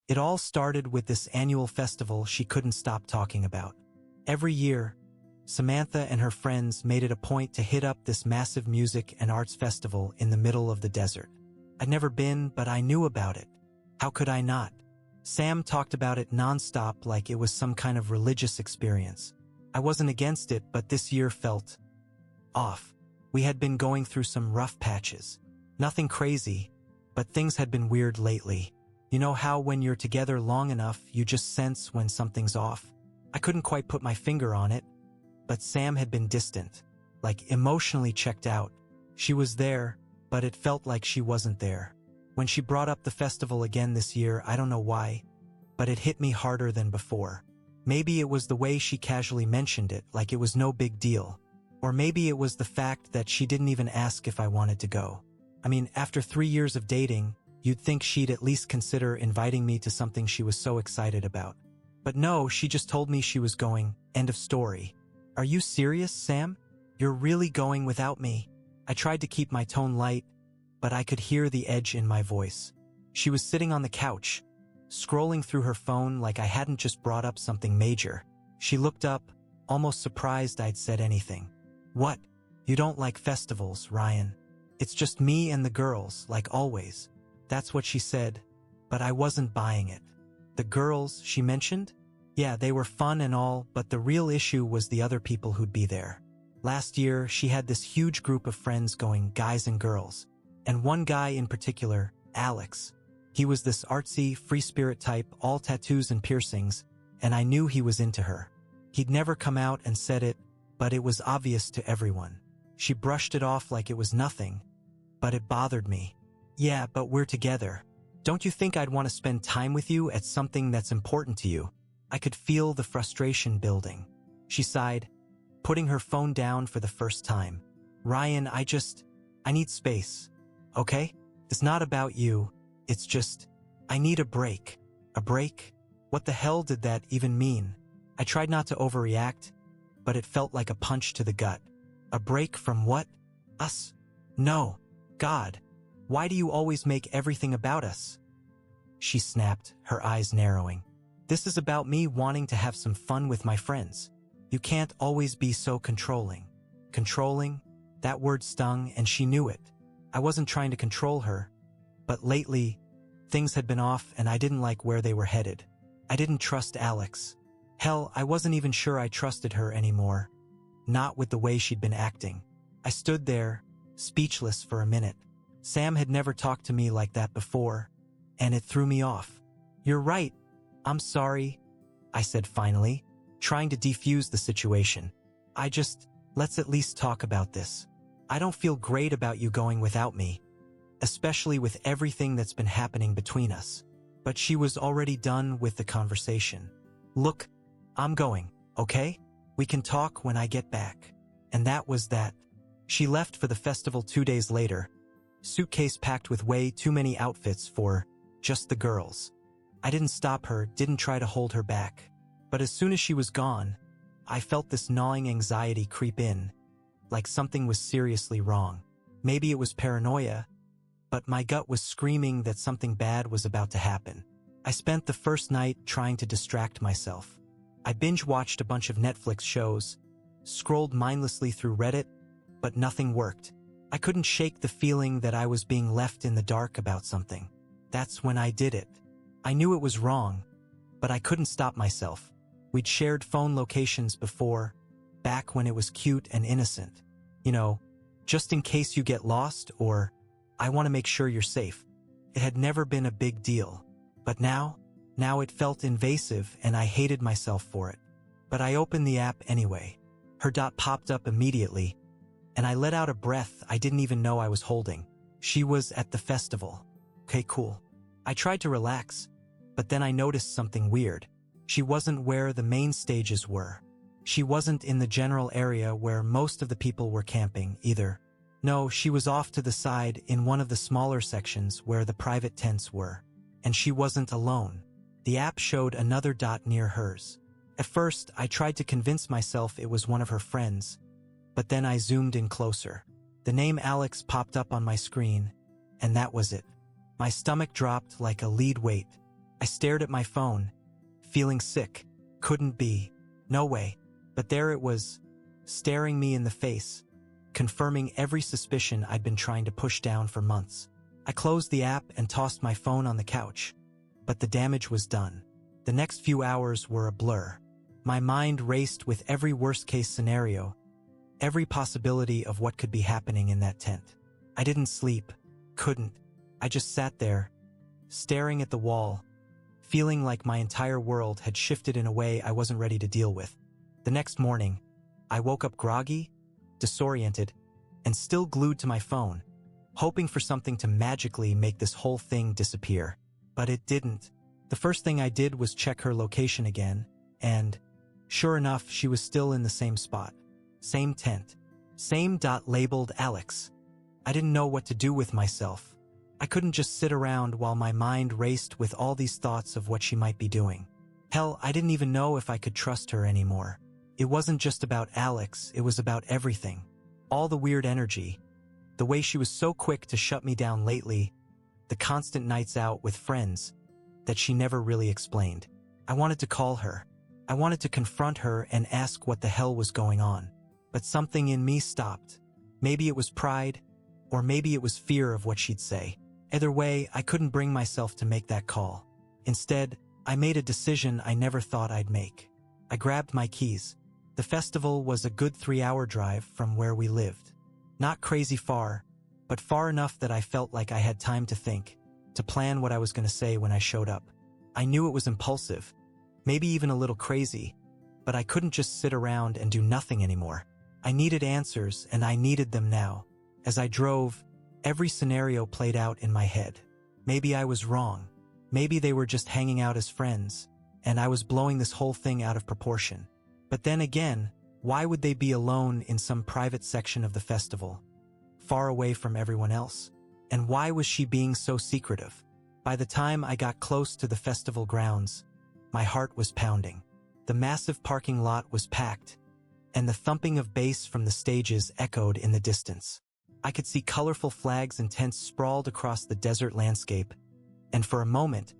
It all started with this annual festival she couldn't stop talking about. Every year, Samantha and her friends made it a point to hit up this massive music and arts festival in the middle of the desert. I'd never been, but I knew about it. How could I not? Sam talked about it nonstop like it was some kind of religious experience. I wasn't against it, but this year felt off. We had been going through some rough patches. Nothing crazy, but things had been weird lately. You know how when you're together long enough, you just sense when something's off? I couldn't quite put my finger on it, but Sam had been distant, like emotionally checked out. She was there, but it felt like she wasn't there. When she brought up the festival again this year, I don't know why, but it hit me harder than before. Maybe it was the way she casually mentioned it, like it was no big deal. Or maybe it was the fact that she didn't even ask if I wanted to go. I mean, after 3 years of dating, you'd think she'd at least consider inviting me to something she was so excited about. But no, she just told me she was going. End of story. Are you serious, Sam? You're really going without me? I tried to keep my tone light, but I could hear the edge in my voice. She was sitting on the couch, scrolling through her phone like I hadn't just brought up something major. She looked up, almost surprised I'd said anything. What? You don't like festivals, Ryan? It's just me and the girls, like always. That's what she said, but I wasn't buying it. The girls she mentioned? Yeah, they were fun and all, but the real issue was the other people who'd be there. Last year, she had this huge group of friends going, guys and girls. And one guy in particular, Alex. He was this artsy, free-spirit type, all tattoos and piercings, and I knew he was into her. He'd never come out and said it, but it was obvious to everyone. She brushed it off like it was nothing, but it bothered me. Yeah, but we're together. Don't you think I'd want to spend time with you at something that's important to you? I could feel the frustration building. She sighed, putting her phone down for the first time. Ryan, I need space. Okay? It's not about you. It's just, I need a break. A break? What the hell did that even mean? I tried not to overreact, but it felt like a punch to the gut. A break from what? Us? No. God. Why do you always make everything about us? She snapped, her eyes narrowing. This is about me wanting to have some fun with my friends. You can't always be so controlling. Controlling? That word stung, and she knew it. I wasn't trying to control her, but lately, things had been off and I didn't like where they were headed. I didn't trust Alex. Hell, I wasn't even sure I trusted her anymore. Not with the way she'd been acting. I stood there, speechless for a minute. Sam had never talked to me like that before, and it threw me off. You're right. I'm sorry, I said finally, trying to defuse the situation. Let's at least talk about this. I don't feel great about you going without me, especially with everything that's been happening between us. But she was already done with the conversation. Look, I'm going, okay? We can talk when I get back. And that was that. She left for the festival 2 days later, suitcase packed with way too many outfits for just the girls. I didn't stop her, didn't try to hold her back. But as soon as she was gone, I felt this gnawing anxiety creep in, like something was seriously wrong. Maybe it was paranoia, but my gut was screaming that something bad was about to happen. I spent the first night trying to distract myself. I binge-watched a bunch of Netflix shows, scrolled mindlessly through Reddit, but nothing worked. I couldn't shake the feeling that I was being left in the dark about something. That's when I did it. I knew it was wrong, but I couldn't stop myself. We'd shared phone locations before, back when it was cute and innocent. You know, just in case you get lost, or I want to make sure you're safe. It had never been a big deal. But now it felt invasive and I hated myself for it. But I opened the app anyway. Her dot popped up immediately, and I let out a breath I didn't even know I was holding. She was at the festival. Okay, cool. I tried to relax, but then I noticed something weird. She wasn't where the main stages were. She wasn't in the general area where most of the people were camping, either. No, she was off to the side in one of the smaller sections where the private tents were. And she wasn't alone. The app showed another dot near hers. At first, I tried to convince myself it was one of her friends, but then I zoomed in closer. The name Alex popped up on my screen, and that was it. My stomach dropped like a lead weight. I stared at my phone, feeling sick. Couldn't be. No way. But there it was, staring me in the face, confirming every suspicion I'd been trying to push down for months. I closed the app and tossed my phone on the couch. But the damage was done. The next few hours were a blur. My mind raced with every worst-case scenario, every possibility of what could be happening in that tent. I didn't sleep. Couldn't. I just sat there, staring at the wall, feeling like my entire world had shifted in a way I wasn't ready to deal with. The next morning, I woke up groggy, disoriented, and still glued to my phone, hoping for something to magically make this whole thing disappear. But it didn't. The first thing I did was check her location again, and, sure enough, she was still in the same spot. Same tent. Same dot labeled Alex. I didn't know what to do with myself. I couldn't just sit around while my mind raced with all these thoughts of what she might be doing. Hell, I didn't even know if I could trust her anymore. It wasn't just about Alex, it was about everything. All the weird energy, the way she was so quick to shut me down lately, the constant nights out with friends that she never really explained. I wanted to call her. I wanted to confront her and ask what the hell was going on. But something in me stopped. Maybe it was pride, or maybe it was fear of what she'd say. Either way, I couldn't bring myself to make that call. Instead, I made a decision I never thought I'd make. I grabbed my keys. The festival was a good 3-hour drive from where we lived. Not crazy far, but far enough that I felt like I had time to think, to plan what I was going to say when I showed up. I knew it was impulsive, maybe even a little crazy, but I couldn't just sit around and do nothing anymore. I needed answers, and I needed them now. As I drove, every scenario played out in my head. Maybe I was wrong. Maybe they were just hanging out as friends, and I was blowing this whole thing out of proportion. But then again, why would they be alone in some private section of the festival, far away from everyone else? And why was she being so secretive? By the time I got close to the festival grounds, my heart was pounding. The massive parking lot was packed, and the thumping of bass from the stages echoed in the distance. I could see colorful flags and tents sprawled across the desert landscape, and for a moment,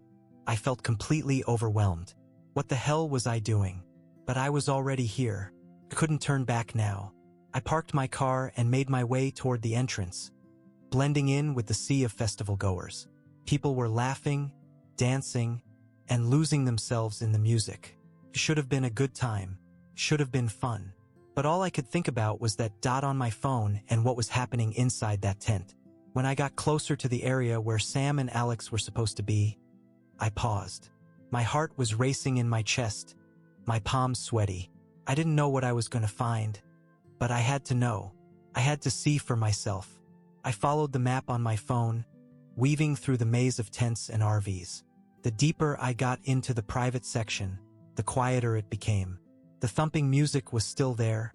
I felt completely overwhelmed. What the hell was I doing? But I was already here. I couldn't turn back now. I parked my car and made my way toward the entrance, blending in with the sea of festival goers. People were laughing, dancing, and losing themselves in the music. It should have been a good time. Should have been fun. But all I could think about was that dot on my phone and what was happening inside that tent. When I got closer to the area where Sam and Alex were supposed to be, I paused. My heart was racing in my chest, my palms sweaty. I didn't know what I was going to find, but I had to know. I had to see for myself. I followed the map on my phone, weaving through the maze of tents and RVs. The deeper I got into the private section, the quieter it became. The thumping music was still there,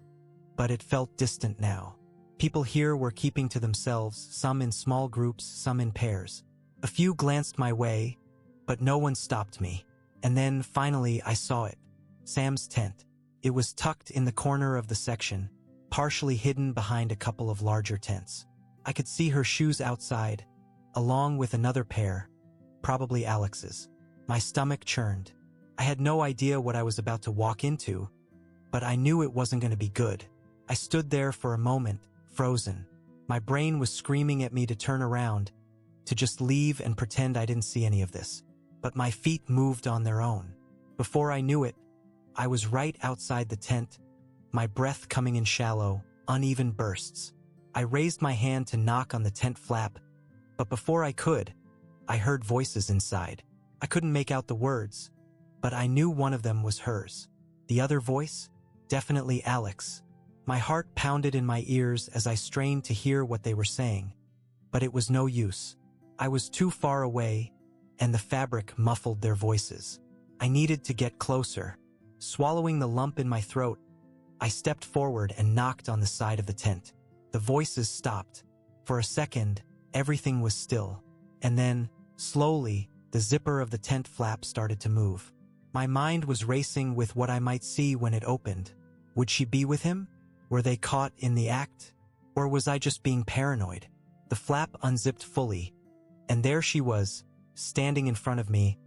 but it felt distant now. People here were keeping to themselves, some in small groups, some in pairs. A few glanced my way, but no one stopped me. And then, finally, I saw it. Sam's tent. It was tucked in the corner of the section, partially hidden behind a couple of larger tents. I could see her shoes outside, along with another pair, probably Alex's. My stomach churned. I had no idea what I was about to walk into, but I knew it wasn't going to be good. I stood there for a moment, frozen. My brain was screaming at me to turn around, to just leave and pretend I didn't see any of this. But my feet moved on their own. Before I knew it, I was right outside the tent, my breath coming in shallow, uneven bursts. I raised my hand to knock on the tent flap, but before I could, I heard voices inside. I couldn't make out the words, but I knew one of them was hers. The other voice? Definitely Alex. My heart pounded in my ears as I strained to hear what they were saying, but it was no use. I was too far away, and the fabric muffled their voices. I needed to get closer. Swallowing the lump in my throat, I stepped forward and knocked on the side of the tent. The voices stopped. For a second, everything was still, and then, slowly, the zipper of the tent flap started to move. My mind was racing with what I might see when it opened. Would she be with him? Were they caught in the act? Or was I just being paranoid? The flap unzipped fully, and there she was, standing in front of me,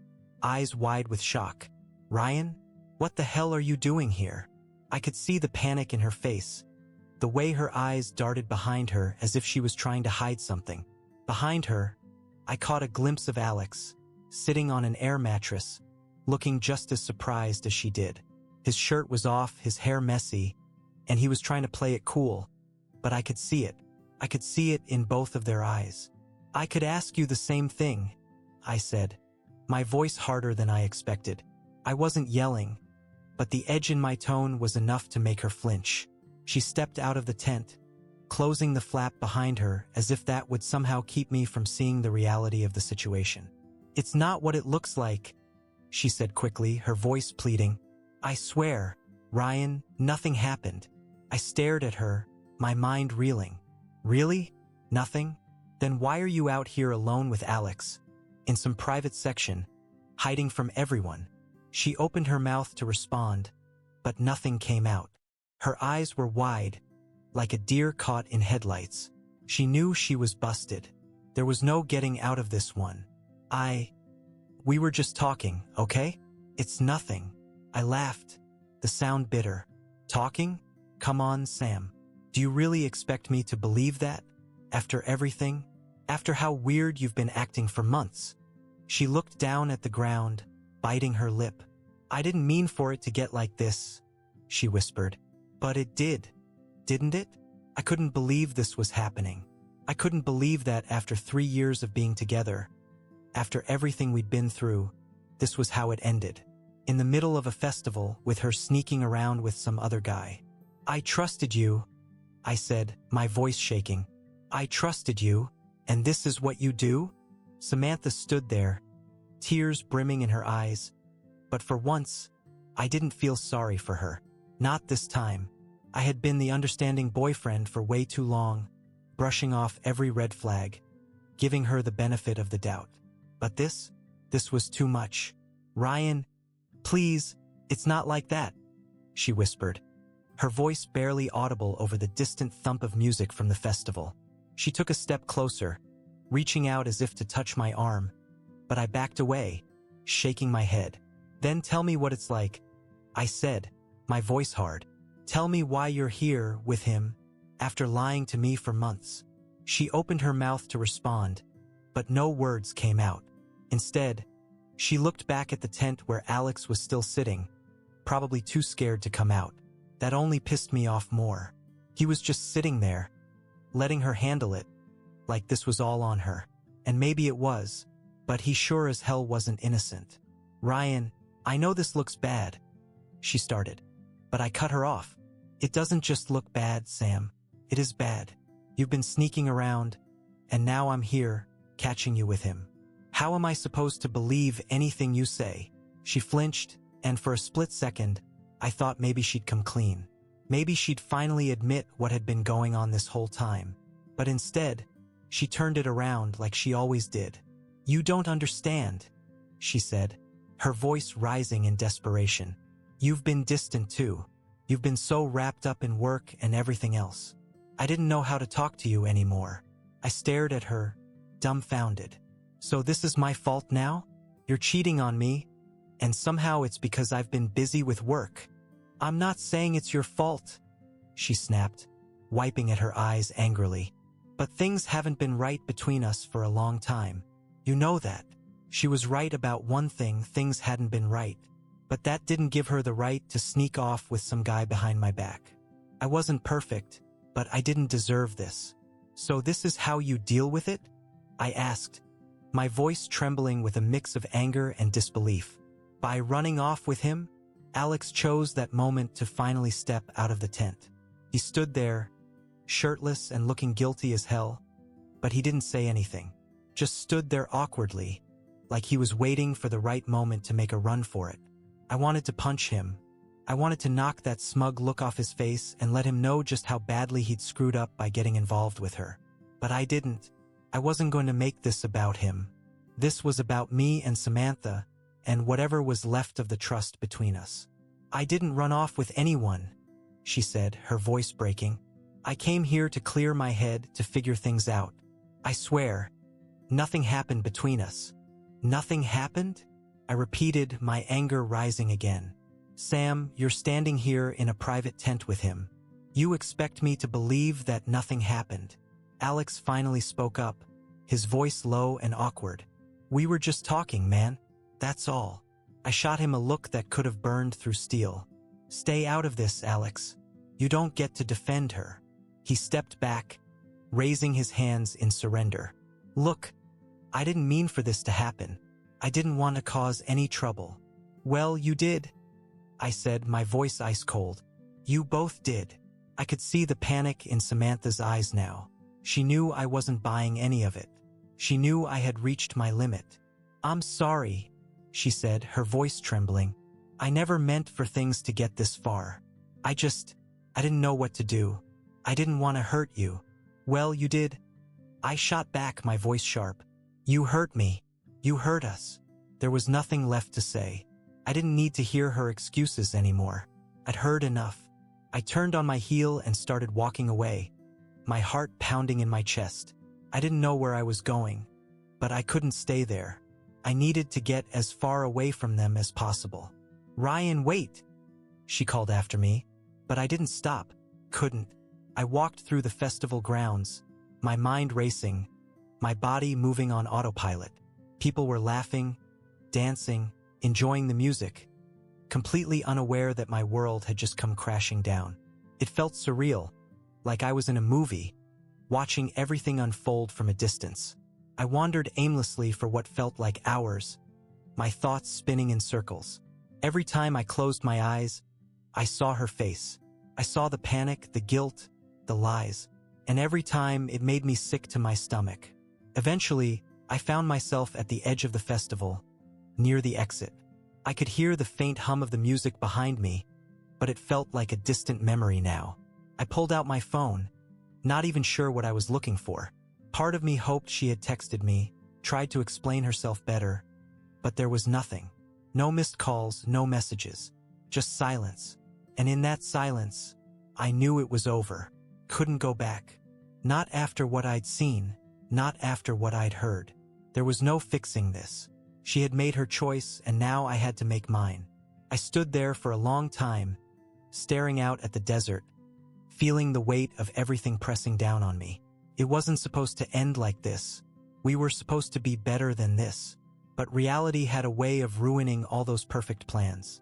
eyes wide with shock. "Ryan, what the hell are you doing here?" I could see the panic in her face, the way her eyes darted behind her as if she was trying to hide something. Behind her, I caught a glimpse of Alex, sitting on an air mattress, looking just as surprised as she did. His shirt was off, his hair messy, and he was trying to play it cool, but I could see it. I could see it in both of their eyes. "I could ask you the same thing," I said, my voice harder than I expected. I wasn't yelling, but the edge in my tone was enough to make her flinch. She stepped out of the tent, closing the flap behind her as if that would somehow keep me from seeing the reality of the situation. "It's not what it looks like," she said quickly, her voice pleading. "I swear, Ryan, nothing happened." I stared at her, my mind reeling. "Really? Nothing? Then why are you out here alone with Alex? In some private section, hiding from everyone?" She opened her mouth to respond, but nothing came out. Her eyes were wide, like a deer caught in headlights. She knew she was busted. There was no getting out of this one. We were just talking, okay? It's nothing." I laughed, the sound bitter. "Talking? Come on, Sam. Do you really expect me to believe that? After everything? After how weird you've been acting for months?" She looked down at the ground, biting her lip. "I didn't mean for it to get like this," she whispered. "But it did, didn't it?" I couldn't believe this was happening. I couldn't believe that after 3 years of being together, after everything we'd been through, this was how it ended. In the middle of a festival, with her sneaking around with some other guy. "I trusted you," I said, my voice shaking. "I trusted you, and this is what you do?" Samantha stood there, tears brimming in her eyes. But for once, I didn't feel sorry for her. Not this time. I had been the understanding boyfriend for way too long, brushing off every red flag, giving her the benefit of the doubt. But this was too much. "Ryan, please, it's not like that," she whispered, her voice barely audible over the distant thump of music from the festival. She took a step closer, reaching out as if to touch my arm, but I backed away, shaking my head. "Then tell me what it's like," I said, my voice hard. "Tell me why you're here with him, after lying to me for months." She opened her mouth to respond, but no words came out. Instead, she looked back at the tent where Alex was still sitting, probably too scared to come out. That only pissed me off more. He was just sitting there, letting her handle it, like this was all on her. And maybe it was, but he sure as hell wasn't innocent. "Ryan, I know this looks bad," she started, but I cut her off. "It doesn't just look bad, Sam. It is bad. You've been sneaking around, and now I'm here, catching you with him. How am I supposed to believe anything you say?" She flinched, and for a split second, I thought maybe she'd come clean. Maybe she'd finally admit what had been going on this whole time. But instead, she turned it around like she always did. "You don't understand," she said, her voice rising in desperation. "You've been distant too. You've been so wrapped up in work and everything else. I didn't know how to talk to you anymore." I stared at her, dumbfounded. "So this is my fault now? You're cheating on me, and somehow it's because I've been busy with work." "I'm not saying it's your fault," she snapped, wiping at her eyes angrily. "But things haven't been right between us for a long time. You know that." She was right about one thing: things hadn't been right. But that didn't give her the right to sneak off with some guy behind my back. I wasn't perfect, but I didn't deserve this. "So this is how you deal with it?" I asked, my voice trembling with a mix of anger and disbelief. "By running off with him?" Alex chose that moment to finally step out of the tent. He stood there, shirtless and looking guilty as hell, but he didn't say anything. Just stood there awkwardly, like he was waiting for the right moment to make a run for it. I wanted to punch him. I wanted to knock that smug look off his face and let him know just how badly he'd screwed up by getting involved with her. But I didn't. I wasn't going to make this about him. This was about me and Samantha, and whatever was left of the trust between us. "I didn't run off with anyone," she said, her voice breaking. "I came here to clear my head, to figure things out. I swear, nothing happened between us." "Nothing happened?" I repeated, my anger rising again. Sam, you're standing here in a private tent with him. You expect me to believe that nothing happened. Alex finally spoke up, his voice low and awkward. We were just talking, man. That's all. I shot him a look that could have burned through steel. Stay out of this, Alex. You don't get to defend her. He stepped back, raising his hands in surrender. Look, I didn't mean for this to happen. I didn't want to cause any trouble. Well, you did, I said, my voice ice cold. You both did. I could see the panic in Samantha's eyes now. She knew I wasn't buying any of it. She knew I had reached my limit. I'm sorry, she said, her voice trembling. I never meant for things to get this far. I didn't know what to do. I didn't want to hurt you. Well, you did. I shot back, my voice sharp. You hurt me. You hurt us. There was nothing left to say. I didn't need to hear her excuses anymore. I'd heard enough. I turned on my heel and started walking away, my heart pounding in my chest. I didn't know where I was going, but I couldn't stay there. I needed to get as far away from them as possible. Ryan, wait, she called after me, but I didn't stop. Couldn't. I walked through the festival grounds, my mind racing, my body moving on autopilot. People were laughing, dancing, enjoying the music, completely unaware that my world had just come crashing down. It felt surreal, like I was in a movie, watching everything unfold from a distance. I wandered aimlessly for what felt like hours, my thoughts spinning in circles. Every time I closed my eyes, I saw her face. I saw the panic, the guilt, the lies, and every time it made me sick to my stomach. Eventually, I found myself at the edge of the festival, near the exit. I could hear the faint hum of the music behind me, but it felt like a distant memory now. I pulled out my phone, not even sure what I was looking for. Part of me hoped she had texted me, tried to explain herself better, but there was nothing. No missed calls, no messages, just silence. And in that silence, I knew it was over. Couldn't go back. Not after what I'd seen, not after what I'd heard. There was no fixing this. She had made her choice, and now I had to make mine. I stood there for a long time, staring out at the desert, feeling the weight of everything pressing down on me. It wasn't supposed to end like this. We were supposed to be better than this. But reality had a way of ruining all those perfect plans.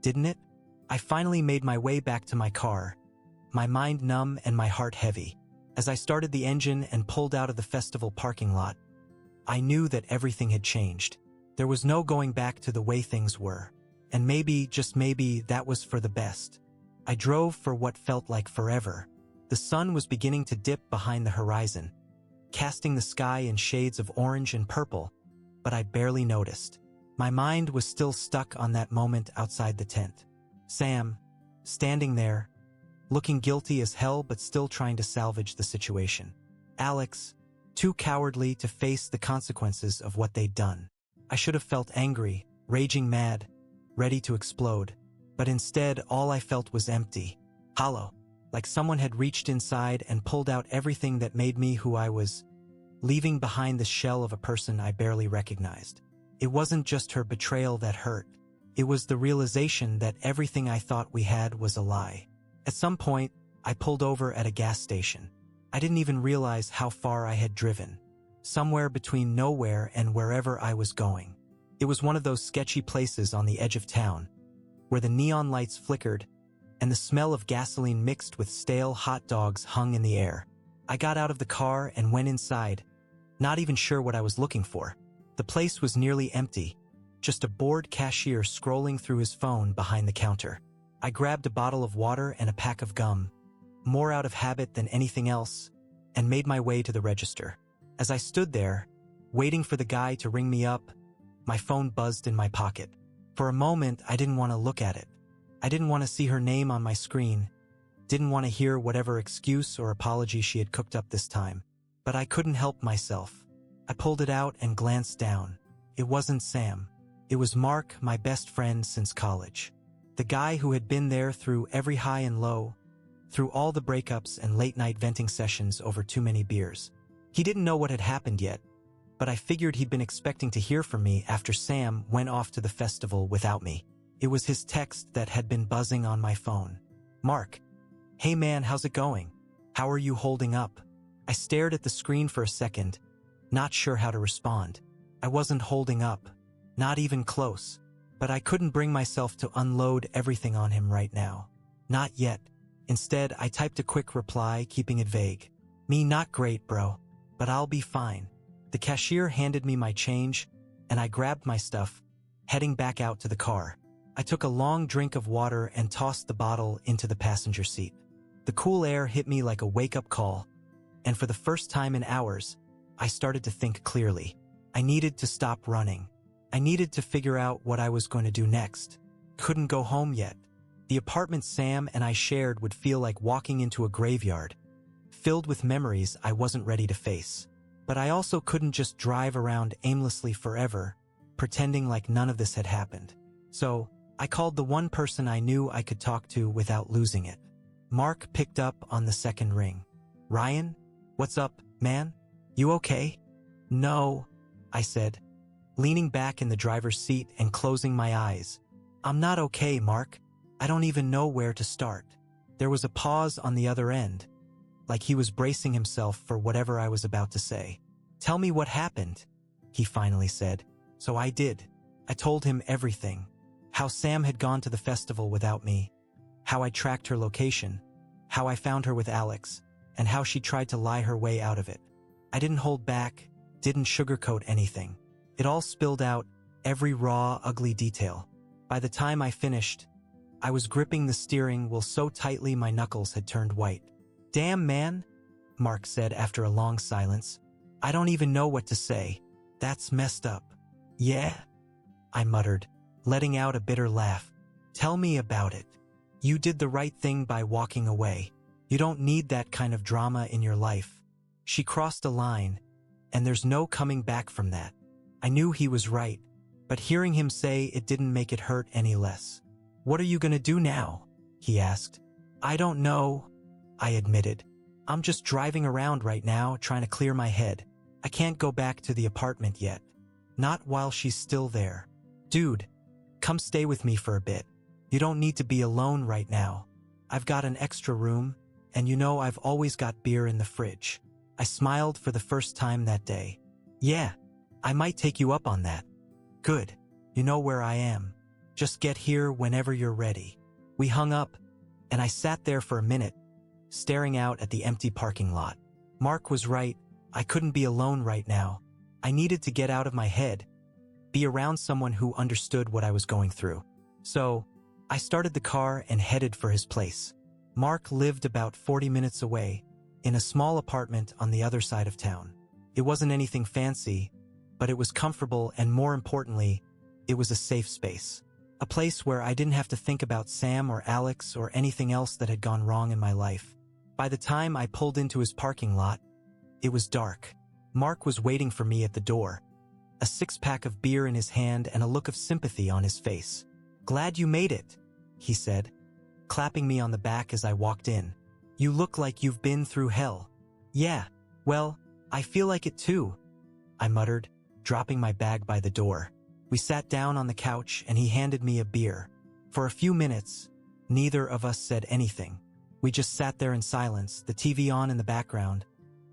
Didn't it? I finally made my way back to my car, my mind numb and my heart heavy. As I started the engine and pulled out of the festival parking lot, I knew that everything had changed. There was no going back to the way things were. And maybe, just maybe, that was for the best. I drove for what felt like forever. The sun was beginning to dip behind the horizon, casting the sky in shades of orange and purple, but I barely noticed. My mind was still stuck on that moment outside the tent. Sam, standing there, looking guilty as hell but still trying to salvage the situation. Alex, too cowardly to face the consequences of what they'd done. I should have felt angry, raging mad, ready to explode. But instead, all I felt was empty, hollow, like someone had reached inside and pulled out everything that made me who I was, leaving behind the shell of a person I barely recognized. It wasn't just her betrayal that hurt. It was the realization that everything I thought we had was a lie. At some point, I pulled over at a gas station. I didn't even realize how far I had driven. Somewhere between nowhere and wherever I was going. It was one of those sketchy places on the edge of town, where the neon lights flickered and the smell of gasoline mixed with stale hot dogs hung in the air. I got out of the car and went inside, not even sure what I was looking for. The place was nearly empty, just a bored cashier scrolling through his phone behind the counter. I grabbed a bottle of water and a pack of gum, more out of habit than anything else, and made my way to the register. As I stood there, waiting for the guy to ring me up, my phone buzzed in my pocket. For a moment, I didn't want to look at it. I didn't want to see her name on my screen, didn't want to hear whatever excuse or apology she had cooked up this time. But I couldn't help myself. I pulled it out and glanced down. It wasn't Sam. It was Mark, my best friend since college. The guy who had been there through every high and low, through all the breakups and late-night venting sessions over too many beers. He didn't know what had happened yet, but I figured he'd been expecting to hear from me after Sam went off to the festival without me. It was his text that had been buzzing on my phone. "Mark. Hey man, how's it going? How are you holding up?" I stared at the screen for a second, not sure how to respond. I wasn't holding up, not even close, but I couldn't bring myself to unload everything on him right now. Not yet. Instead, I typed a quick reply, keeping it vague. "Me not great, bro, but I'll be fine." The cashier handed me my change, and I grabbed my stuff, heading back out to the car. I took a long drink of water and tossed the bottle into the passenger seat. The cool air hit me like a wake-up call, and for the first time in hours, I started to think clearly. I needed to stop running. I needed to figure out what I was going to do next. Couldn't go home yet. The apartment Sam and I shared would feel like walking into a graveyard, filled with memories I wasn't ready to face. But I also couldn't just drive around aimlessly forever, pretending like none of this had happened. So, I called the one person I knew I could talk to without losing it. Mark picked up on the second ring. "Ryan? What's up, man? You okay?" "No," I said, leaning back in the driver's seat and closing my eyes. "I'm not okay, Mark. I don't even know where to start." There was a pause on the other end, like he was bracing himself for whatever I was about to say. "Tell me what happened," he finally said. So I did. I told him everything. How Sam had gone to the festival without me, how I tracked her location, how I found her with Alex, and how she tried to lie her way out of it. I didn't hold back, didn't sugarcoat anything. It all spilled out, every raw, ugly detail. By the time I finished, I was gripping the steering wheel so tightly my knuckles had turned white. "Damn, man," Mark said after a long silence. "I don't even know what to say. That's messed up." "Yeah?" I muttered, letting out a bitter laugh. "Tell me about it. You did the right thing by walking away. You don't need that kind of drama in your life." She crossed a line, and there's no coming back from that. I knew he was right, but hearing him say it didn't make it hurt any less. "What are you gonna do now?" he asked. "I don't know," I admitted. "I'm just driving around right now, trying to clear my head. I can't go back to the apartment yet. Not while she's still there." "Dude, come stay with me for a bit. You don't need to be alone right now. I've got an extra room, and you know I've always got beer in the fridge." I smiled for the first time that day. "Yeah, I might take you up on that." "Good. You know where I am. Just get here whenever you're ready." We hung up, and I sat there for a minute, staring out at the empty parking lot. Mark was right. I couldn't be alone right now. I needed to get out of my head, be around someone who understood what I was going through. So, I started the car and headed for his place. Mark lived about 40 minutes away, in a small apartment on the other side of town. It wasn't anything fancy, but it was comfortable, and more importantly, it was a safe space. A place where I didn't have to think about Sam or Alex or anything else that had gone wrong in my life. By the time I pulled into his parking lot, it was dark. Mark was waiting for me at the door, a six-pack of beer in his hand and a look of sympathy on his face. "Glad you made it," he said, clapping me on the back as I walked in. "You look like you've been through hell." "Yeah, well, I feel like it too," I muttered, dropping my bag by the door. We sat down on the couch and he handed me a beer. For a few minutes, neither of us said anything. We just sat there in silence, the TV on in the background,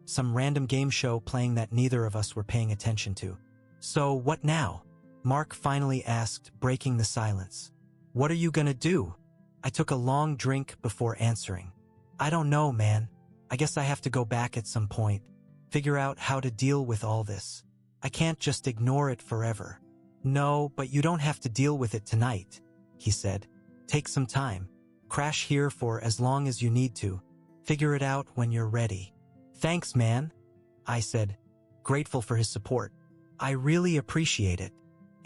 some random game show playing that neither of us were paying attention to. "So what now?" Mark finally asked, breaking the silence. "What are you gonna do?" I took a long drink before answering. "I don't know, man. I guess I have to go back at some point, figure out how to deal with all this. I can't just ignore it forever." "No, but you don't have to deal with it tonight," he said. "Take some time. Crash here for as long as you need to. Figure it out when you're ready." "Thanks, man," I said, grateful for his support. "I really appreciate it.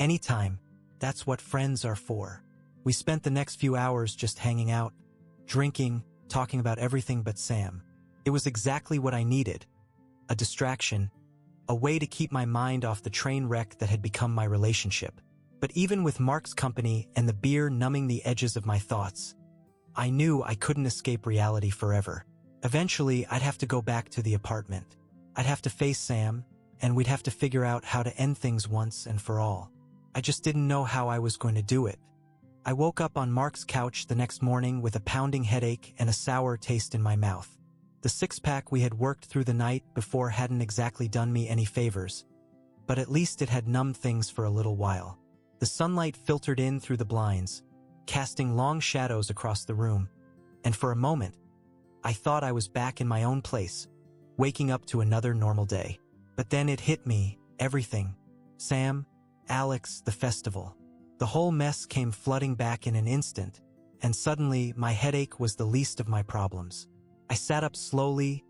Anytime. That's what friends are for." We spent the next few hours just hanging out, drinking, talking about everything but Sam. It was exactly what I needed. A distraction, a way to keep my mind off the train wreck that had become my relationship. But even with Mark's company and the beer numbing the edges of my thoughts, I knew I couldn't escape reality forever. Eventually, I'd have to go back to the apartment. I'd have to face Sam, and we'd have to figure out how to end things once and for all. I just didn't know how I was going to do it. I woke up on Mark's couch the next morning with a pounding headache and a sour taste in my mouth. The six-pack we had worked through the night before hadn't exactly done me any favors, but at least it had numbed things for a little while. The sunlight filtered in through the blinds, casting long shadows across the room, and for a moment, I thought I was back in my own place, waking up to another normal day. But then it hit me, everything. Sam, Alex, the festival. The whole mess came flooding back in an instant, and suddenly my headache was the least of my problems. I sat up slowly,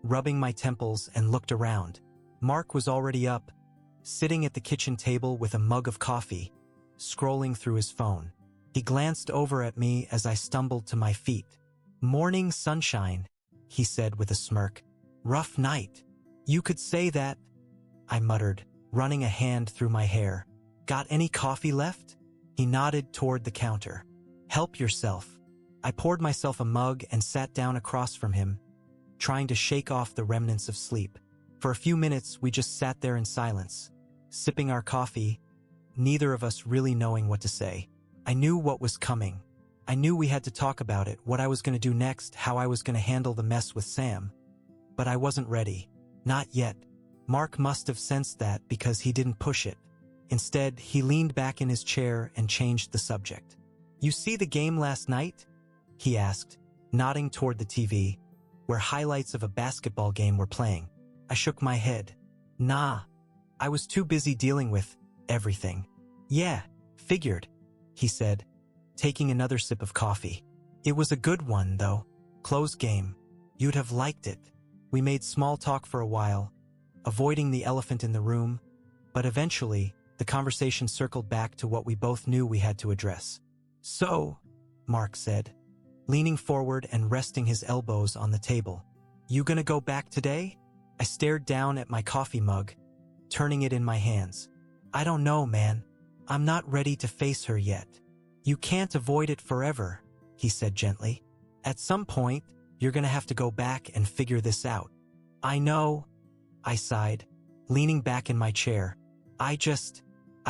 rubbing my temples, and looked around. Mark was already up, sitting at the kitchen table with a mug of coffee, scrolling through his phone. He glanced over at me as I stumbled to my feet. "Morning sunshine," he said with a smirk. "Rough night." "You could say that," I muttered, running a hand through my hair. "Got any coffee left?" He nodded toward the counter. "Help yourself." I poured myself a mug and sat down across from him, trying to shake off the remnants of sleep. For a few minutes, we just sat there in silence, sipping our coffee, neither of us really knowing what to say. I knew what was coming. I knew we had to talk about it, what I was going to do next, how I was going to handle the mess with Sam. But I wasn't ready. Not yet. Mark must have sensed that because he didn't push it. Instead, he leaned back in his chair and changed the subject. "You see the game last night?" he asked, nodding toward the TV, where highlights of a basketball game were playing. I shook my head. "Nah. I was too busy dealing with everything." "Yeah, figured," he said, taking another sip of coffee. "It was a good one, though. Close game. You'd have liked it." We made small talk for a while, avoiding the elephant in the room, but eventually, the conversation circled back to what we both knew we had to address. "So," Mark said, leaning forward and resting his elbows on the table. "You gonna go back today?" I stared down at my coffee mug, turning it in my hands. "I don't know, man. I'm not ready to face her yet." "You can't avoid it forever," he said gently. "At some point, you're gonna have to go back and figure this out." "I know," I sighed, leaning back in my chair. I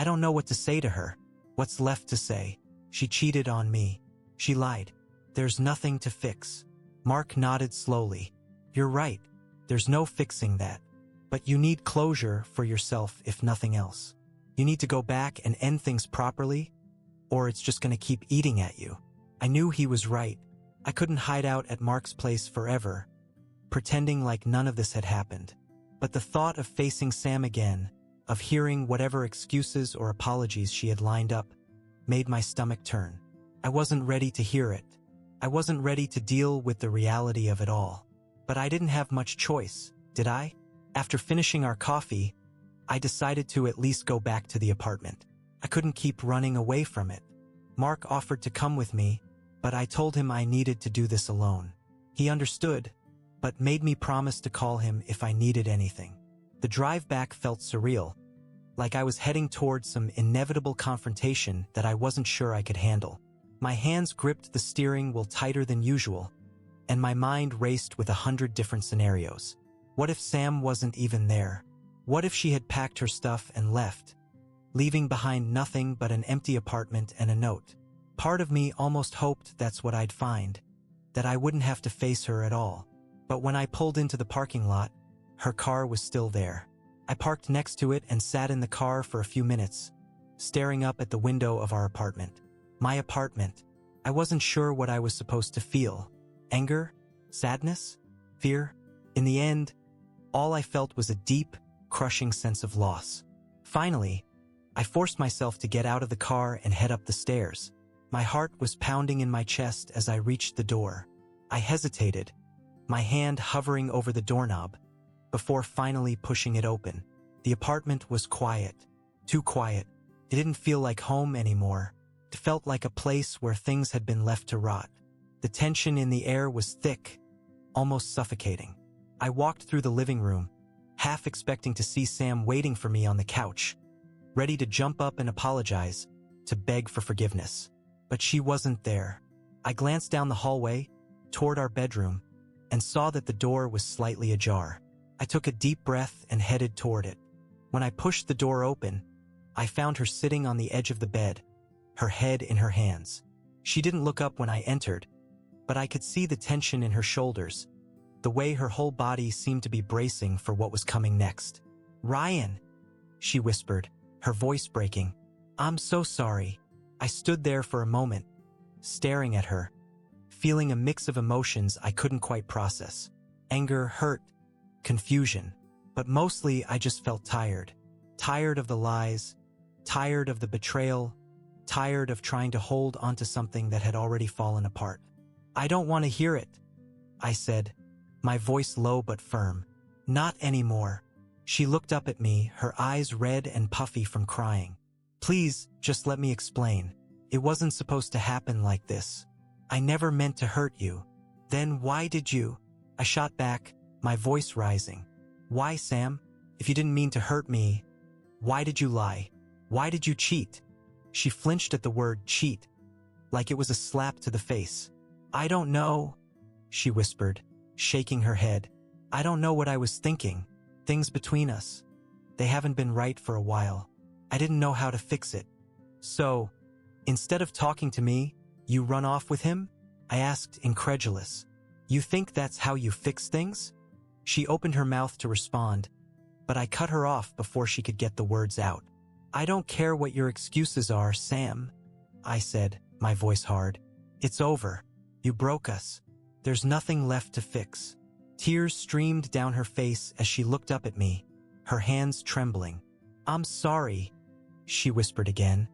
don't know what to say to her. What's left to say? She cheated on me. She lied. There's nothing to fix." Mark nodded slowly. "You're right. There's no fixing that. But you need closure for yourself if nothing else. You need to go back and end things properly, or it's just going to keep eating at you." I knew he was right. I couldn't hide out at Mark's place forever, pretending like none of this had happened. But the thought of facing Sam again, of hearing whatever excuses or apologies she had lined up, made my stomach turn. I wasn't ready to hear it. I wasn't ready to deal with the reality of it all. But I didn't have much choice, did I? After finishing our coffee, I decided to at least go back to the apartment. I couldn't keep running away from it. Mark offered to come with me, but I told him I needed to do this alone. He understood, but made me promise to call him if I needed anything. The drive back felt surreal, like I was heading towards some inevitable confrontation that I wasn't sure I could handle. My hands gripped the steering wheel tighter than usual, and my mind raced with 100 different scenarios. What if Sam wasn't even there? What if she had packed her stuff and left, leaving behind nothing but an empty apartment and a note? Part of me almost hoped that's what I'd find, that I wouldn't have to face her at all. But when I pulled into the parking lot, her car was still there. I parked next to it and sat in the car for a few minutes, staring up at the window of our apartment. My apartment. I wasn't sure what I was supposed to feel. Anger? Sadness? Fear? In the end, all I felt was a deep, crushing sense of loss. Finally, I forced myself to get out of the car and head up the stairs. My heart was pounding in my chest as I reached the door. I hesitated, my hand hovering over the doorknob, before finally pushing it open. The apartment was quiet. Too quiet. It didn't feel like home anymore. It felt like a place where things had been left to rot. The tension in the air was thick, almost suffocating. I walked through the living room, half expecting to see Sam waiting for me on the couch, ready to jump up and apologize, to beg for forgiveness. But she wasn't there. I glanced down the hallway, toward our bedroom, and saw that the door was slightly ajar. I took a deep breath and headed toward it. When I pushed the door open, I found her sitting on the edge of the bed, her head in her hands. She didn't look up when I entered, but I could see the tension in her shoulders, the way her whole body seemed to be bracing for what was coming next. "Ryan," she whispered, her voice breaking. "I'm so sorry." I stood there for a moment, staring at her, feeling a mix of emotions I couldn't quite process. Anger, hurt, confusion. But mostly I just felt tired. Tired of the lies, tired of the betrayal, tired of trying to hold onto something that had already fallen apart. "I don't want to hear it," I said, my voice low but firm. "Not anymore." She looked up at me, her eyes red and puffy from crying. "Please, just let me explain. It wasn't supposed to happen like this. I never meant to hurt you." "Then why did you?" I shot back, my voice rising. "Why, Sam? If you didn't mean to hurt me, why did you lie? Why did you cheat?" She flinched at the word cheat, like it was a slap to the face. "I don't know," she whispered, shaking her head. "I don't know what I was thinking. Things between us, they haven't been right for a while. I didn't know how to fix it." "So, instead of talking to me, you run off with him?" I asked, incredulous. "You think that's how you fix things?" She opened her mouth to respond, but I cut her off before she could get the words out. "I don't care what your excuses are, Sam," I said, my voice hard. "It's over. You broke us. There's nothing left to fix." Tears streamed down her face as she looked up at me, her hands trembling. "I'm sorry," she whispered again,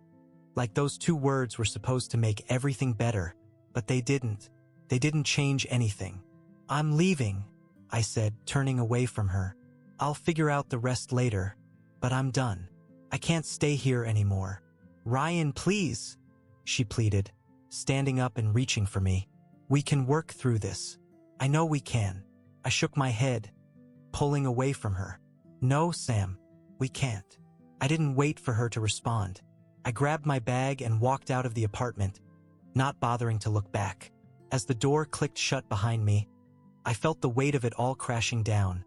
like those two words were supposed to make everything better, but they didn't. They didn't change anything. "I'm leaving," I said, turning away from her. "I'll figure out the rest later, but I'm done. I can't stay here anymore." "Ryan, please," she pleaded, standing up and reaching for me. "We can work through this. I know we can." I shook my head, pulling away from her. "No, Sam, we can't." I didn't wait for her to respond. I grabbed my bag and walked out of the apartment, not bothering to look back. As the door clicked shut behind me, I felt the weight of it all crashing down,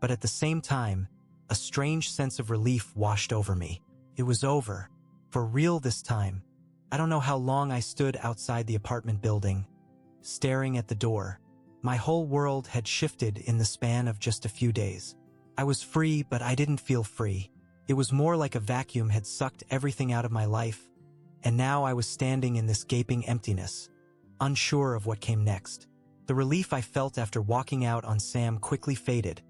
but at the same time, a strange sense of relief washed over me. It was over. For real this time. I don't know how long I stood outside the apartment building, staring at the door. My whole world had shifted in the span of just a few days. I was free, but I didn't feel free. It was more like a vacuum had sucked everything out of my life, and now I was standing in this gaping emptiness, unsure of what came next. The relief I felt after walking out on Sam quickly faded,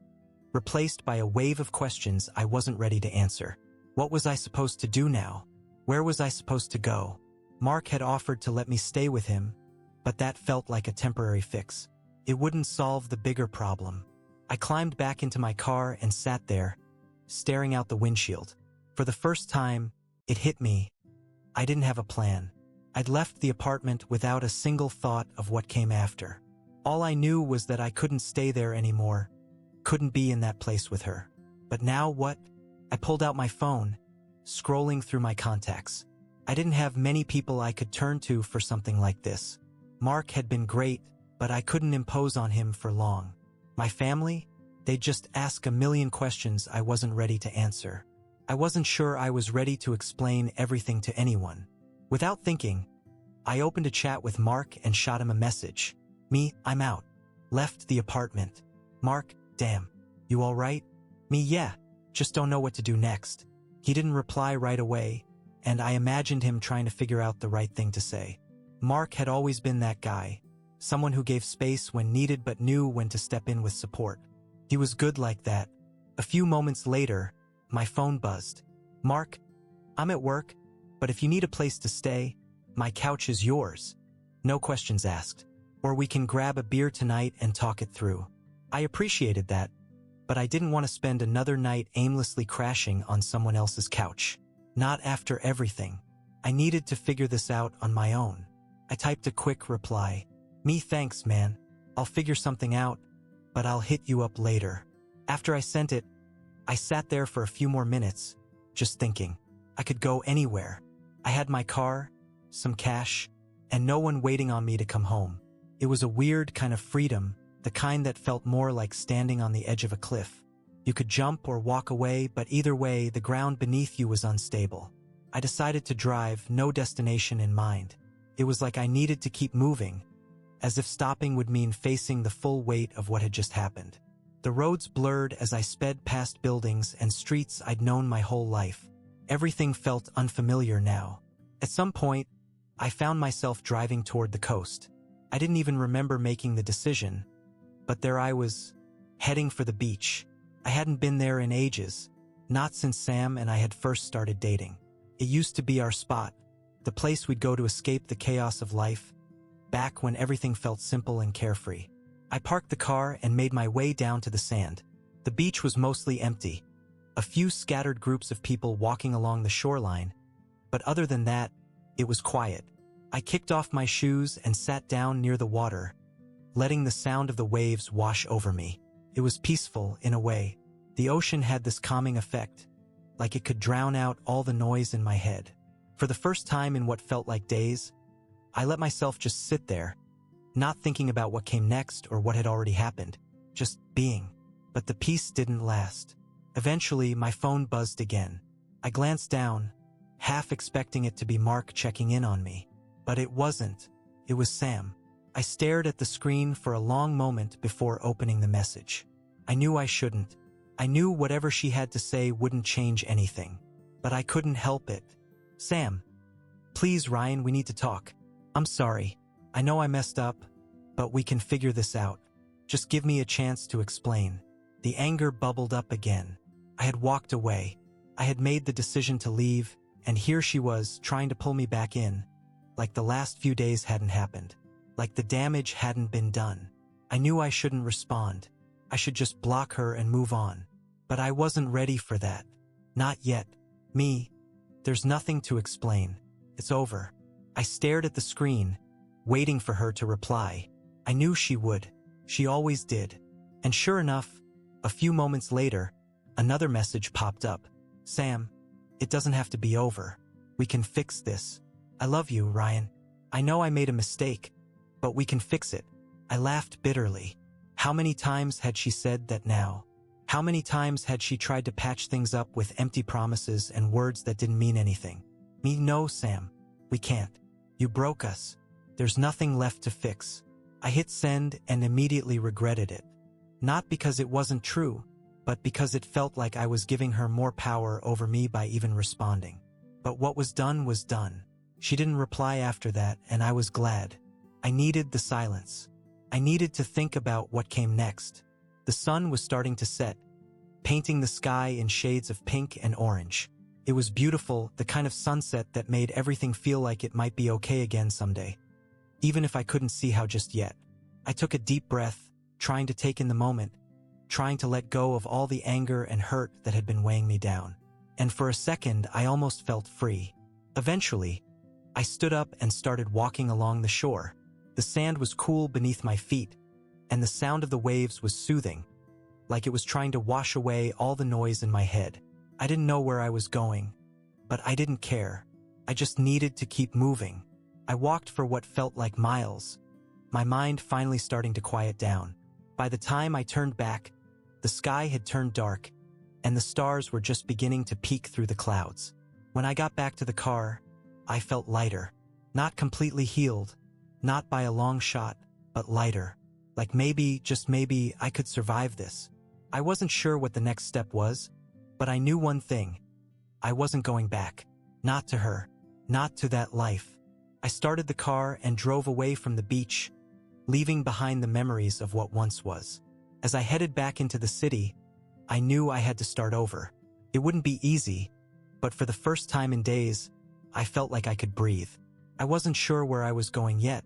replaced by a wave of questions I wasn't ready to answer. What was I supposed to do now? Where was I supposed to go? Mark had offered to let me stay with him, but that felt like a temporary fix. It wouldn't solve the bigger problem. I climbed back into my car and sat there, staring out the windshield. For the first time, it hit me. I didn't have a plan. I'd left the apartment without a single thought of what came after. All I knew was that I couldn't stay there anymore, couldn't be in that place with her. But now what? I pulled out my phone, scrolling through my contacts. I didn't have many people I could turn to for something like this. Mark had been great, but I couldn't impose on him for long. My family? They'd just ask a million questions I wasn't ready to answer. I wasn't sure I was ready to explain everything to anyone. Without thinking, I opened a chat with Mark and shot him a message. "Me, I'm out. Left the apartment." "Mark, damn. You all right?" "Me, yeah. Just don't know what to do next." He didn't reply right away, and I imagined him trying to figure out the right thing to say. Mark had always been that guy, someone who gave space when needed but knew when to step in with support. He was good like that. A few moments later, my phone buzzed. "Mark, I'm at work, but if you need a place to stay, my couch is yours. No questions asked. Or we can grab a beer tonight and talk it through." I appreciated that, but I didn't want to spend another night aimlessly crashing on someone else's couch. Not after everything. I needed to figure this out on my own. I typed a quick reply. "Me, thanks, man. I'll figure something out, but I'll hit you up later." After I sent it, I sat there for a few more minutes, just thinking. I could go anywhere. I had my car, some cash, and no one waiting on me to come home. It was a weird kind of freedom, the kind that felt more like standing on the edge of a cliff. You could jump or walk away, but either way, the ground beneath you was unstable. I decided to drive, no destination in mind. It was like I needed to keep moving, as if stopping would mean facing the full weight of what had just happened. The roads blurred as I sped past buildings and streets I'd known my whole life. Everything felt unfamiliar now. At some point, I found myself driving toward the coast. I didn't even remember making the decision, but there I was, heading for the beach. I hadn't been there in ages, not since Sam and I had first started dating. It used to be our spot, the place we'd go to escape the chaos of life, back when everything felt simple and carefree. I parked the car and made my way down to the sand. The beach was mostly empty, a few scattered groups of people walking along the shoreline, but other than that, it was quiet. I kicked off my shoes and sat down near the water, letting the sound of the waves wash over me. It was peaceful in a way. The ocean had this calming effect, like it could drown out all the noise in my head. For the first time in what felt like days, I let myself just sit there, not thinking about what came next or what had already happened, just being. But the peace didn't last. Eventually, my phone buzzed again. I glanced down, half expecting it to be Mark checking in on me. But it wasn't. It was Sam. I stared at the screen for a long moment before opening the message. I knew I shouldn't. I knew whatever she had to say wouldn't change anything. But I couldn't help it. Sam. Please, Ryan, we need to talk. I'm sorry. I know I messed up, but we can figure this out. Just give me a chance to explain. The anger bubbled up again. I had walked away. I had made the decision to leave, and here she was, trying to pull me back in, like the last few days hadn't happened, like the damage hadn't been done. I knew I shouldn't respond. I should just block her and move on. But I wasn't ready for that. Not yet. There's nothing to explain. It's over. I stared at the screen, waiting for her to reply. I knew she would. She always did. And sure enough, a few moments later, another message popped up. Sam, it doesn't have to be over. We can fix this. I love you, Ryan. I know I made a mistake, but we can fix it. I laughed bitterly. How many times had she said that now? How many times had she tried to patch things up with empty promises and words that didn't mean anything? No, Sam. We can't. You broke us. There's nothing left to fix. I hit send and immediately regretted it. Not because it wasn't true, but because it felt like I was giving her more power over me by even responding. But what was done was done. She didn't reply after that, and I was glad. I needed the silence. I needed to think about what came next. The sun was starting to set, painting the sky in shades of pink and orange. It was beautiful, the kind of sunset that made everything feel like it might be okay again someday, even if I couldn't see how just yet. I took a deep breath, trying to take in the moment, trying to let go of all the anger and hurt that had been weighing me down. And for a second, I almost felt free. Eventually, I stood up and started walking along the shore. The sand was cool beneath my feet, and the sound of the waves was soothing, like it was trying to wash away all the noise in my head. I didn't know where I was going, but I didn't care. I just needed to keep moving. I walked for what felt like miles, my mind finally starting to quiet down. By the time I turned back, the sky had turned dark, and the stars were just beginning to peek through the clouds. When I got back to the car, I felt lighter. Not completely healed, not by a long shot, but lighter. Like maybe, just maybe, I could survive this. I wasn't sure what the next step was, but I knew one thing. I wasn't going back. Not to her. Not to that life. I started the car and drove away from the beach, leaving behind the memories of what once was. As I headed back into the city, I knew I had to start over. It wouldn't be easy, but for the first time in days, I felt like I could breathe. I wasn't sure where I was going yet,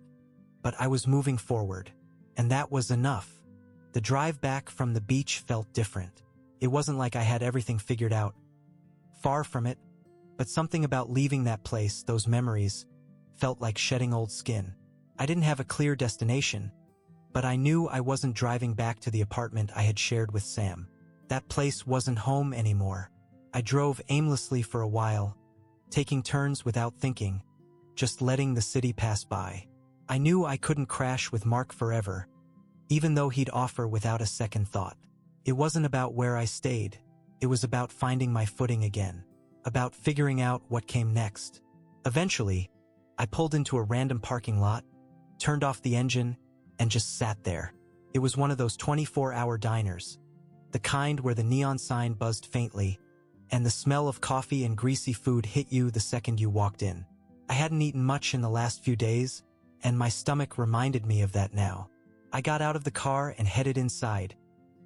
but I was moving forward, and that was enough. The drive back from the beach felt different. It wasn't like I had everything figured out. Far from it, but something about leaving that place, those memories, felt like shedding old skin. I didn't have a clear destination, but I knew I wasn't driving back to the apartment I had shared with Sam. That place wasn't home anymore. I drove aimlessly for a while, taking turns without thinking, just letting the city pass by. I knew I couldn't crash with Mark forever, even though he'd offer without a second thought. It wasn't about where I stayed. It was about finding my footing again, about figuring out what came next. Eventually, I pulled into a random parking lot, turned off the engine, and just sat there. It was one of those 24-hour diners, the kind where the neon sign buzzed faintly, and the smell of coffee and greasy food hit you the second you walked in. I hadn't eaten much in the last few days, and my stomach reminded me of that now. I got out of the car and headed inside,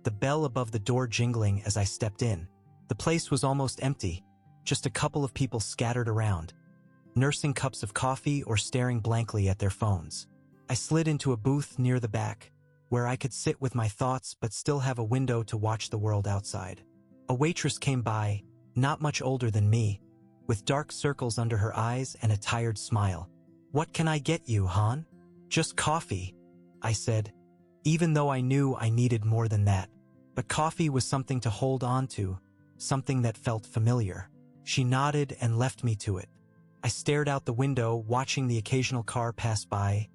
the bell above the door jingling as I stepped in. The place was almost empty, just a couple of people scattered around, nursing cups of coffee or staring blankly at their phones. I slid into a booth near the back, where I could sit with my thoughts but still have a window to watch the world outside. A waitress came by, not much older than me, with dark circles under her eyes and a tired smile. "What can I get you, hon?" "Just coffee," I said, even though I knew I needed more than that. But coffee was something to hold on to, something that felt familiar. She nodded and left me to it. I stared out the window, watching the occasional car pass by,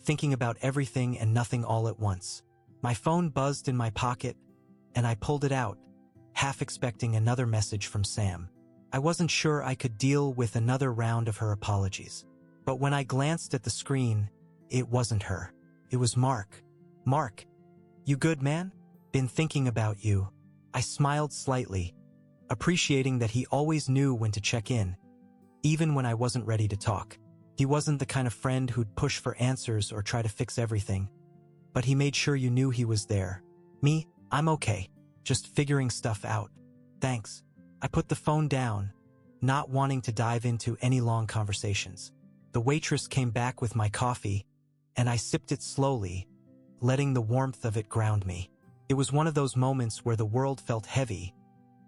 thinking about everything and nothing all at once. My phone buzzed in my pocket, and I pulled it out, half expecting another message from Sam. I wasn't sure I could deal with another round of her apologies. But when I glanced at the screen, it wasn't her. It was Mark. "Mark, you good, man? Been thinking about you." I smiled slightly, appreciating that he always knew when to check in, even when I wasn't ready to talk. He wasn't the kind of friend who'd push for answers or try to fix everything, but he made sure you knew he was there. Me, I'm okay, just figuring stuff out. "Thanks." I put the phone down, not wanting to dive into any long conversations. The waitress came back with my coffee, and I sipped it slowly, letting the warmth of it ground me. It was one of those moments where the world felt heavy,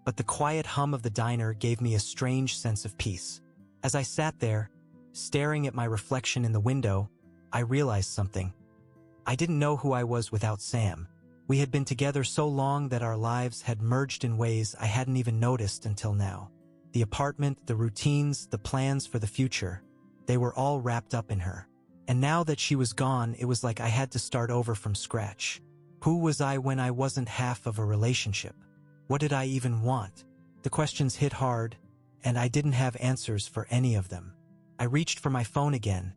but the quiet hum of the diner gave me a strange sense of peace. As I sat there, staring at my reflection in the window, I realized something. I didn't know who I was without Sam. We had been together so long that our lives had merged in ways I hadn't even noticed until now. The apartment, the routines, the plans for the future, they were all wrapped up in her. And now that she was gone, it was like I had to start over from scratch. Who was I when I wasn't half of a relationship? What did I even want? The questions hit hard, and I didn't have answers for any of them. I reached for my phone again,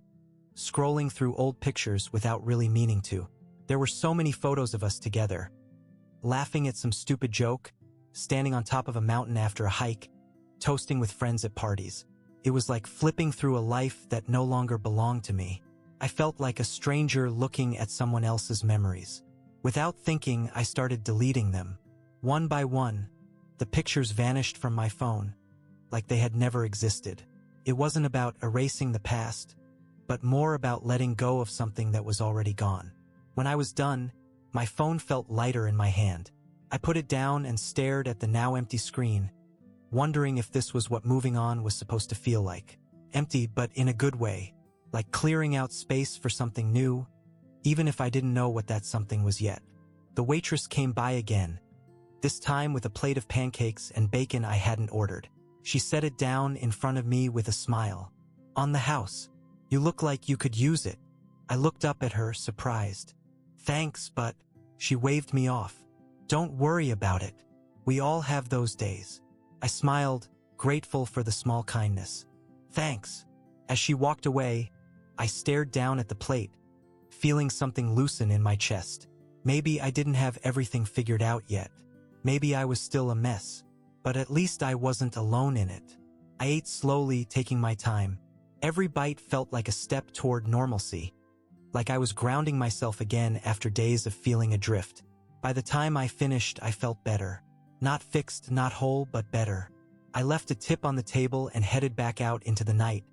scrolling through old pictures without really meaning to. There were so many photos of us together, laughing at some stupid joke, standing on top of a mountain after a hike, toasting with friends at parties. It was like flipping through a life that no longer belonged to me. I felt like a stranger looking at someone else's memories. Without thinking, I started deleting them. One by one, the pictures vanished from my phone, like they had never existed. It wasn't about erasing the past, but more about letting go of something that was already gone. When I was done, my phone felt lighter in my hand. I put it down and stared at the now empty screen, wondering if this was what moving on was supposed to feel like. Empty, but in a good way, like clearing out space for something new, even if I didn't know what that something was yet. The waitress came by again, this time with a plate of pancakes and bacon I hadn't ordered. She set it down in front of me with a smile. "On the house. You look like you could use it." I looked up at her, surprised. "Thanks, but..." She waved me off. "Don't worry about it. We all have those days." I smiled, grateful for the small kindness. "Thanks." As she walked away, I stared down at the plate, feeling something loosen in my chest. Maybe I didn't have everything figured out yet. Maybe I was still a mess. But at least I wasn't alone in it. I ate slowly, taking my time. Every bite felt like a step toward normalcy, like I was grounding myself again after days of feeling adrift. By the time I finished, I felt better. Not fixed, not whole, but better. I left a tip on the table and headed back out into the night,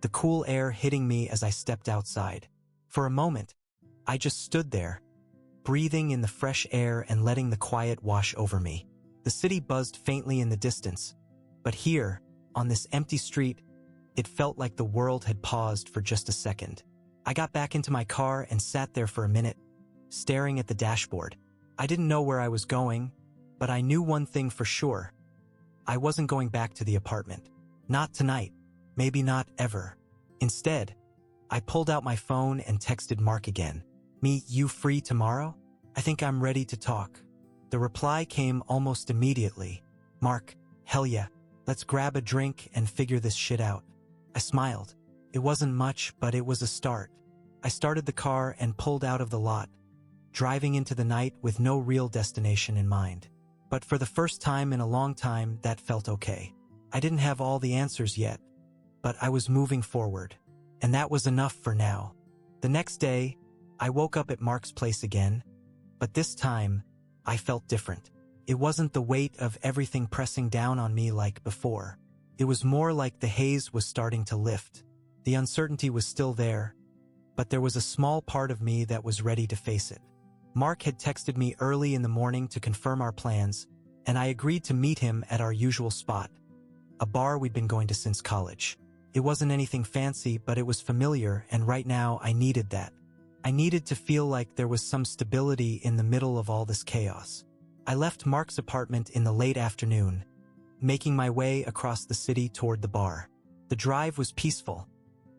the cool air hitting me as I stepped outside. For a moment, I just stood there, breathing in the fresh air and letting the quiet wash over me. The city buzzed faintly in the distance, but here, on this empty street, it felt like the world had paused for just a second. I got back into my car and sat there for a minute, staring at the dashboard. I didn't know where I was going, but I knew one thing for sure. I wasn't going back to the apartment. Not tonight. Maybe not ever. Instead, I pulled out my phone and texted Mark again. "Me, you free tomorrow? I think I'm ready to talk." The reply came almost immediately. "Mark, hell yeah, let's grab a drink and figure this shit out." I smiled. It wasn't much, but it was a start. I started the car and pulled out of the lot, driving into the night with no real destination in mind. But for the first time in a long time, that felt okay. I didn't have all the answers yet, but I was moving forward. And that was enough for now. The next day, I woke up at Mark's place again, but this time, I felt different. It wasn't the weight of everything pressing down on me like before. It was more like the haze was starting to lift. The uncertainty was still there, but there was a small part of me that was ready to face it. Mark had texted me early in the morning to confirm our plans, and I agreed to meet him at our usual spot, a bar we'd been going to since college. It wasn't anything fancy, but it was familiar, and right now I needed that. I needed to feel like there was some stability in the middle of all this chaos. I left Mark's apartment in the late afternoon, making my way across the city toward the bar. The drive was peaceful,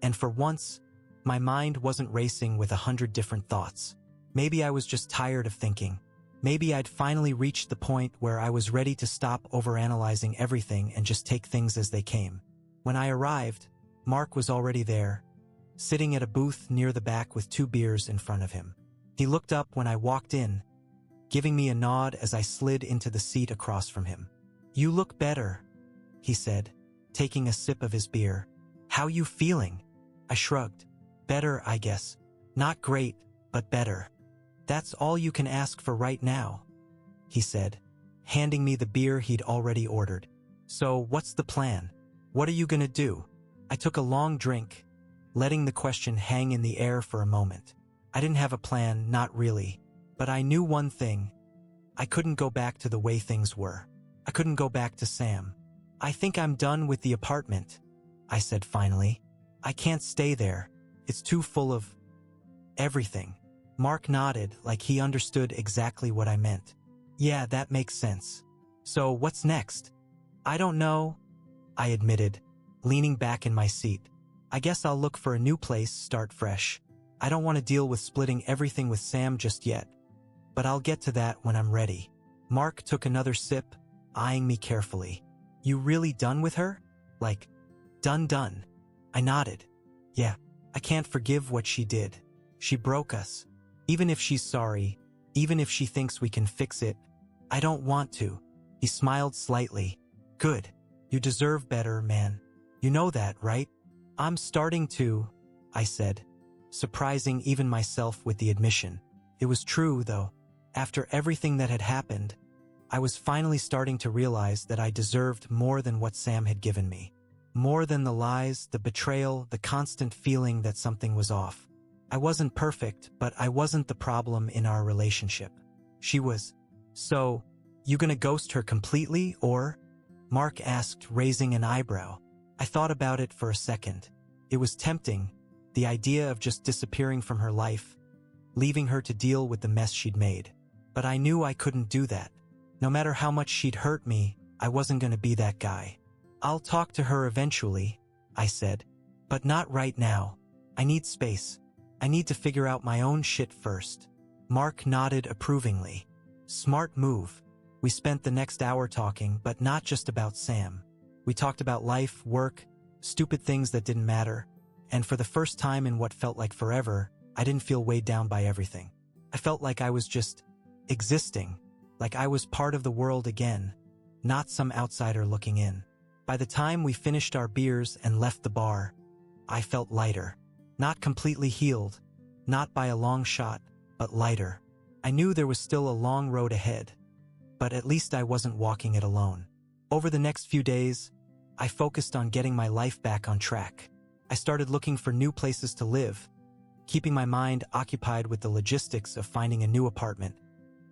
and for once, my mind wasn't racing with 100 different thoughts. Maybe I was just tired of thinking. Maybe I'd finally reached the point where I was ready to stop overanalyzing everything and just take things as they came. When I arrived, Mark was already there, sitting at a booth near the back with 2 beers in front of him. He looked up when I walked in, giving me a nod as I slid into the seat across from him. "You look better," he said, taking a sip of his beer. "How you feeling?" I shrugged. "Better, I guess. Not great, but better." "That's all you can ask for right now," he said, handing me the beer he'd already ordered. "So, what's the plan? What are you gonna do?" I took a long drink, letting the question hang in the air for a moment. I didn't have a plan, not really, but I knew one thing. I couldn't go back to the way things were. I couldn't go back to Sam. "I think I'm done with the apartment," I said finally. "I can't stay there. It's too full of everything." Mark nodded like he understood exactly what I meant. "Yeah, that makes sense. So what's next?" "I don't know," I admitted, leaning back in my seat. "I guess I'll look for a new place, start fresh. I don't want to deal with splitting everything with Sam just yet, but I'll get to that when I'm ready." Mark took another sip, eyeing me carefully. "You really done with her? Like, done?" I nodded. "Yeah, I can't forgive what she did. She broke us. Even if she's sorry, even if she thinks we can fix it, I don't want to." He smiled slightly. "Good. You deserve better, man. You know that, right?" "I'm starting to," I said, surprising even myself with the admission. It was true, though. After everything that had happened, I was finally starting to realize that I deserved more than what Sam had given me. More than the lies, the betrayal, the constant feeling that something was off. I wasn't perfect, but I wasn't the problem in our relationship. She was. "So, you gonna ghost her completely, or?" Mark asked, raising an eyebrow. I thought about it for a second. It was tempting, the idea of just disappearing from her life, leaving her to deal with the mess she'd made. But I knew I couldn't do that. No matter how much she'd hurt me, I wasn't gonna be that guy. "I'll talk to her eventually," I said. "But not right now. I need space. I need to figure out my own shit first." Mark nodded approvingly. "Smart move." We spent the next hour talking, but not just about Sam. We talked about life, work, stupid things that didn't matter, and for the first time in what felt like forever, I didn't feel weighed down by everything. I felt like I was just existing, like I was part of the world again, not some outsider looking in. By the time we finished our beers and left the bar, I felt lighter. Not completely healed, not by a long shot, but lighter. I knew there was still a long road ahead, but at least I wasn't walking it alone. Over the next few days, I focused on getting my life back on track. I started looking for new places to live, keeping my mind occupied with the logistics of finding a new apartment,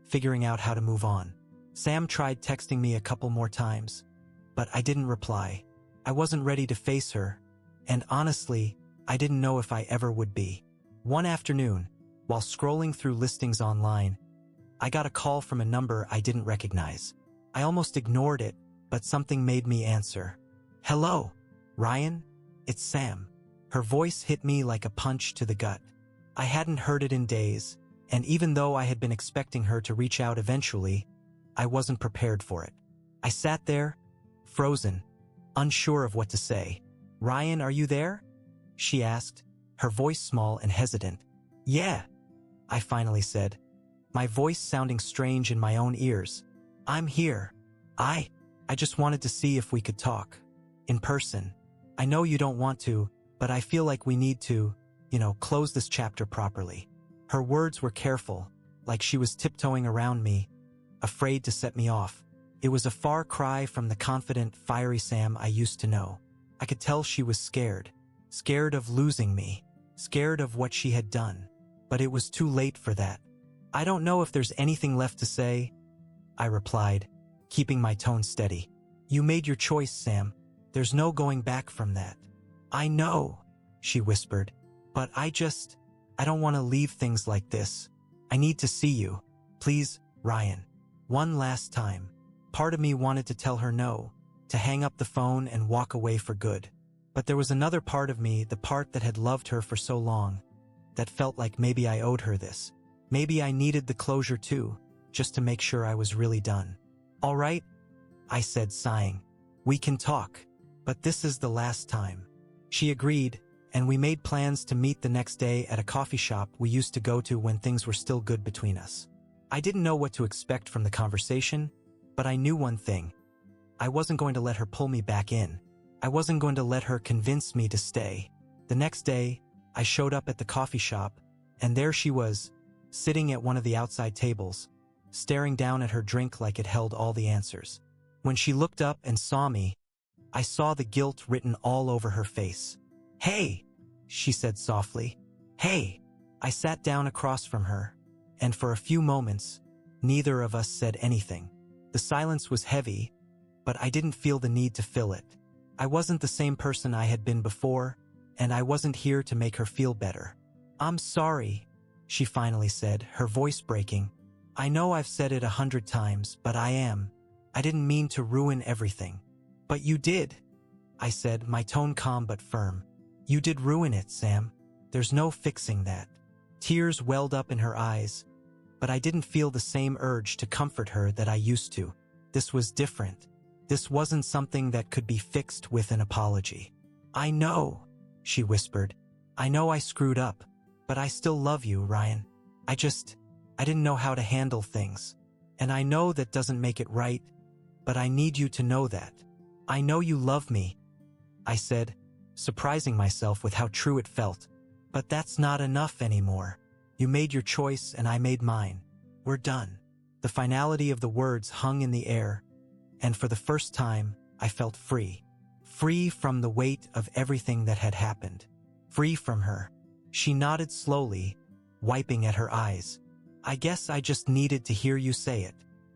figuring out how to move on. Sam tried texting me a couple more times, but I didn't reply. I wasn't ready to face her, and honestly, I didn't know if I ever would be. One afternoon, while scrolling through listings online, I got a call from a number I didn't recognize. I almost ignored it, but something made me answer. "Hello, Ryan? It's Sam." Her voice hit me like a punch to the gut. I hadn't heard it in days, and even though I had been expecting her to reach out eventually, I wasn't prepared for it. I sat there, frozen, unsure of what to say. "Ryan, are you there?" she asked, her voice small and hesitant. "Yeah," I finally said, my voice sounding strange in my own ears. "I'm here. I just wanted to see if we could talk. In person. I know you don't want to, but I feel like we need to, close this chapter properly." Her words were careful, like she was tiptoeing around me, afraid to set me off. It was a far cry from the confident, fiery Sam I used to know. I could tell she was scared. Scared of losing me. Scared of what she had done. But it was too late for that. "I don't know if there's anything left to say," I replied, keeping my tone steady. "You made your choice, Sam. There's no going back from that." "I know," she whispered, "but I don't want to leave things like this. I need to see you. Please, Ryan. One last time." Part of me wanted to tell her no, to hang up the phone and walk away for good. But there was another part of me, the part that had loved her for so long, that felt like maybe I owed her this. Maybe I needed the closure too, just to make sure I was really done. "All right," I said, sighing. "We can talk, but this is the last time." She agreed, and we made plans to meet the next day at a coffee shop we used to go to when things were still good between us. I didn't know what to expect from the conversation, but I knew one thing. I wasn't going to let her pull me back in. I wasn't going to let her convince me to stay. The next day, I showed up at the coffee shop, and there she was, sitting at one of the outside tables, staring down at her drink like it held all the answers. When she looked up and saw me, I saw the guilt written all over her face. "Hey," she said softly. "Hey." I sat down across from her, and for a few moments, neither of us said anything. The silence was heavy, but I didn't feel the need to fill it. I wasn't the same person I had been before, and I wasn't here to make her feel better. "I'm sorry," she finally said, her voice breaking. "I know I've said it 100 times, but I didn't mean to ruin everything." "But you did," I said, my tone calm but firm. "You did ruin it, Sam. There's no fixing that." Tears welled up in her eyes, but I didn't feel the same urge to comfort her that I used to. This was different. This wasn't something that could be fixed with an apology. "I know," she whispered. "I know I screwed up, but I still love you, Ryan. I didn't know how to handle things. And I know that doesn't make it right, but I need you to know that. I know you love me," I said, surprising myself with how true it felt. "But that's not enough anymore. You made your choice and I made mine. We're done." The finality of the words hung in the air, and for the first time, I felt free. Free from the weight of everything that had happened. Free from her. She nodded slowly, wiping at her eyes. "I guess I just needed to hear you say it."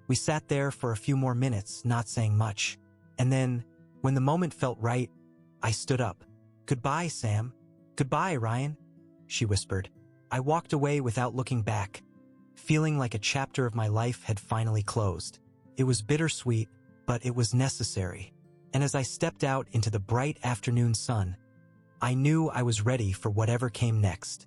We sat there for a few more minutes, not saying much. And then, when the moment felt right, I stood up. "Goodbye, Sam. Goodbye, Ryan," she whispered. I walked away without looking back, feeling like a chapter of my life had finally closed. It was bittersweet, but it was necessary. And as I stepped out into the bright afternoon sun, I knew I was ready for whatever came next.